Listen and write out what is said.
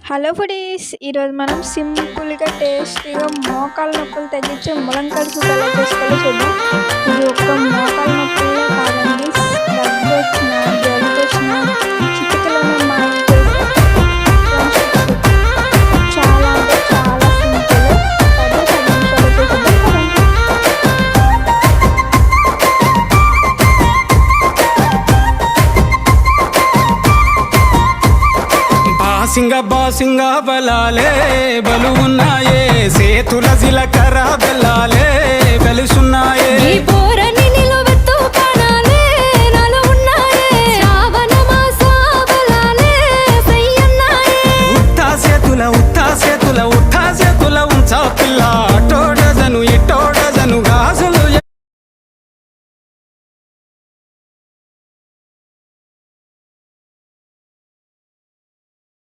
Hello foodies, ఈరోజు మనం సింపుల్గా టేస్టీగా మోకాళ్ళ నొప్పులు తగ్గించే ములంకాయ సూప్ ఎలా చేసుకోవాలో చూద్దాం. ఇది ఒక్క మోకాళ్ళ నొప్పులే కాదండి, దగ్గు వచ్చిన జలుబు వచ్చిన చిటికలోనే మాయం చేసే చాలా అంటే చాలా సింపుల్. 10 నిమిషాలు చేసేద్దాం. బాసింగ బలాలే బలున్నాయే, సేతుల జిలకర బెల్లాలే వెలుసున్నాయే. ఈ పోరని నిలువెత్తు ప్రాణాలే నాలో ఉన్నాయే, శ్రావణ మాస బలాలే సయ్యన్నాయే. ఉత్తా సేతుల ఉంచా